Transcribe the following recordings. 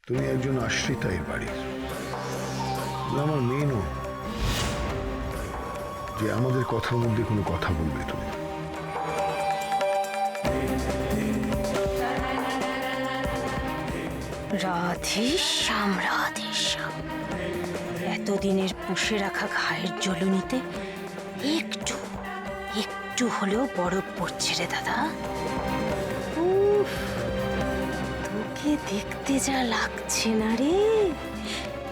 তুমি একজন আশ্রিতা এই বাড়ির, আমার মেয়ে নয় যে আমাদের কথার মধ্যে কোনো কথা বলবে তুমি। রাধেশ্যাম রাধেশ্যাম, এতদিনের পুষে রাখা ঘায়ের জ্বলুনিতে একটু একটু হলেও বরফ পড়ছে রে দাদা। উফ, তোকে দেখতে যা লাগছে না রে,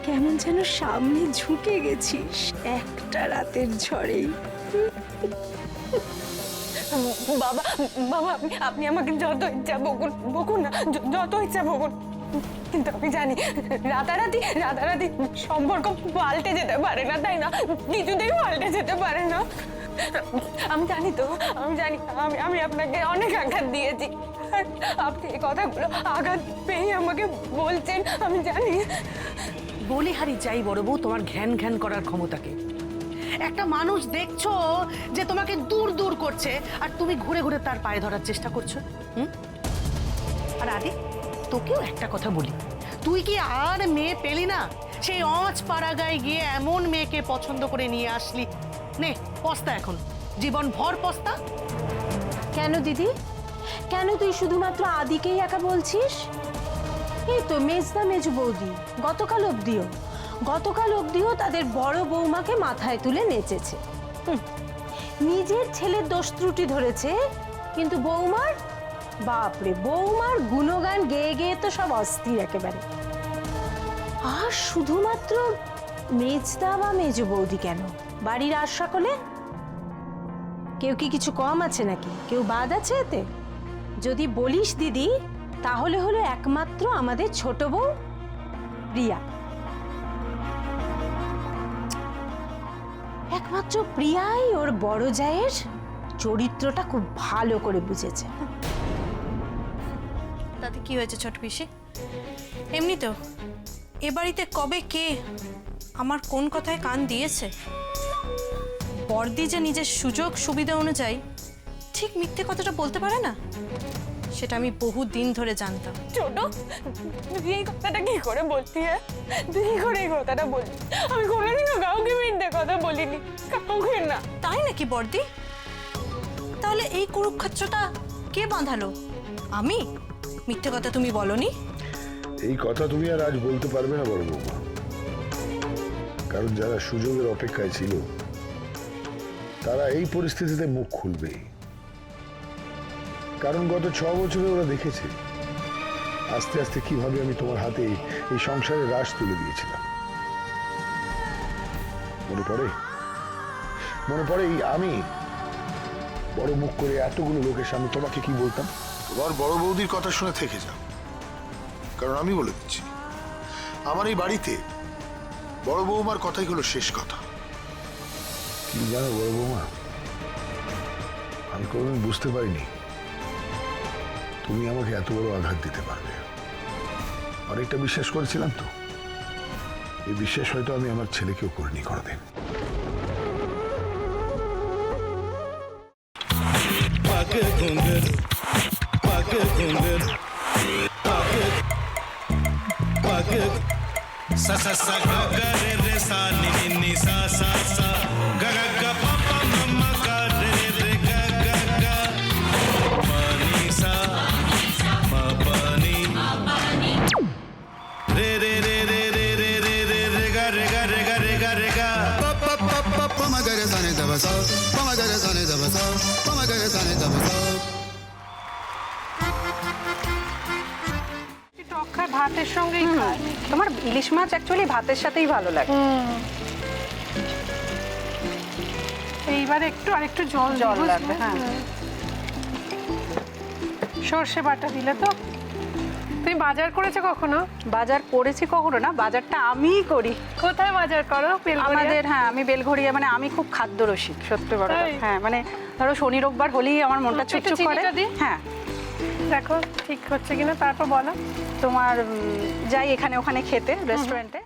কেমন যেন সামনে ঝুঁকে গেছিস একটা রাতের ঝড়েই। বাবা বাবা আপনি আমাকে যত ইচ্ছা বকুন না, যত ইচ্ছা বকুন, কিন্তু আমি জানি রাতারাতি সম্পর্ক পাল্টে যেতে পারে না, তাই না? কিছুতেই পাল্টে যেতে পারে না। আমি জানি তো, আমি আপনাকে অনেক আঘাত দিয়েছি, আর আপনি এই কথাগুলো আঘাত পেয়ে আমাকে বলছেন, আমি জানি। বলিহারি চাই বড় বউ তোমার ঘ্যান ঘ্যান করার ক্ষমতাকে। একটা মানুষ দেখছো যে তোমাকে দূর দূর করছে, আর তুমি ঘুরে ঘুরে তার পায়ে ধরার চেষ্টা করছো। আর আদি, তোকেও একটা কথা বলি, তুই কি আর মেয়ে পেলি না? সেই অঁচ পাড়াগায় গিয়ে এমন মেয়েকে পছন্দ করে নিয়ে আসলি, নে পস্তা, এখন জীবন ভর পস্তা। কেন দিদি, কেন তুই শুধুমাত্র আদিকেই একা বলছিস? এই তো মেজদা মেজু বৌদি গতকাল অবধিও তাদের বড় বৌমাকে মাথায় তুলে নেচেছে। নিজের ছেলের দোষ ত্রুটি ধরেছে, কিন্তু বৌমার, বাপরে, বৌমার গুণগান গেয়ে গেয়ে তো সব অস্থির একেবারে। আর শুধুমাত্র মেজদা বা মেজু বৌদি কেন, বাড়ির আর সকলে? কেউ কি কিছু কম আছে নাকি? কেউ বাদ আছে এতে? যদি বলিস দিদি, তাহলে হলো একমাত্র আমাদের ছোট বউ প্রিয়া। একমাত্র প্রিয়াই ওর বড় জায়ের চরিত্রটা খুব ভালো করে বুঝেছে। তাতে কি হয়েছে ছোট পিসি? এমনি তো এ বাড়িতে কবে কে আমার কোন কথায় কান দিয়েছে? বর্দি যে নিজের সুযোগ সুবিধা অনুযায়ী ঠিক মিথ্যে কথাটা বলতে পারে না, সেটা আমি বহু দিন ধরে জানতাম। ছোট, তুই এই কথাটা কি করে বলতি? হ্যাঁ, তুই কি করে এই কথাটা বললি? আমি কোনোদিনও কাউকে মিথ্যে কথা বলিনি, কাউকে না। তাই নাকি বর্দি? তাহলে এই কুরুক্ষেত্রটা কে বাঁধালো? আমি? মিথ্যে কথা তুমি বলনি? এই কথা তুমি আর আজ বলতে পারবে না বড় বৌমা, কারণ যারা সুযোগের অপেক্ষায় ছিল তারা এই পরিস্থিতিতে মুখ খুলবেই। কারণ গত 6 বছরে ওরা দেখেছে আস্তে আস্তে কিভাবে আমি তোমার হাতে এই সংসারের রাশ তুলে দিয়েছিলাম। মনে পড়ে আমি বড় মুখ করে এতগুলো লোকের সামনে তোমাকে কি বলতাম? তোমার বড় বৌদির কথা শুনে থেকে যাও, কারণ আমি বলে দিচ্ছি, আমার এই বাড়িতে বড় বৌমার কথাই হলো শেষ কথা। কি জানো বড় বৌমা, আমি কোনোদিন বুঝতে পারিনি তুমি আমাকে এত বড় আঘাত দিতে পারবে। অনেকটা বিশ্বাস করেছিলাম তো, এই বিশ্বাস হয়তো আমি আমার ছেলেকেও করিনি কোনোদিন। ভাতের সঙ্গেই খায়। তোমার ইলিশ মাছ অ্যাকচুয়ালি ভাতের সাথেই ভালো লাগে। এইবার আরেকটু জল লাগবে। হ্যাঁ, সর্ষে বাটা দিলে তো। তুমি বাজার করেছো কখনো? বাজার করেছি কখনো না, বাজারটা আমিই করি। কোথায় বাজার করো? আমাদের, হ্যাঁ, আমি বেলঘড়িয়া, মানে আমি খুব খাদ্য রসিক, সত্যি বড়। হ্যাঁ, মানে ধরো শনি রোববার হলেই আমার মনটা চুপচুপ করে। হ্যাঁ, দেখো ঠিক হচ্ছে কিনা, তারপর বলো। তোমার যাই এখানে ওখানে খেতে, রেস্টুরেন্টে।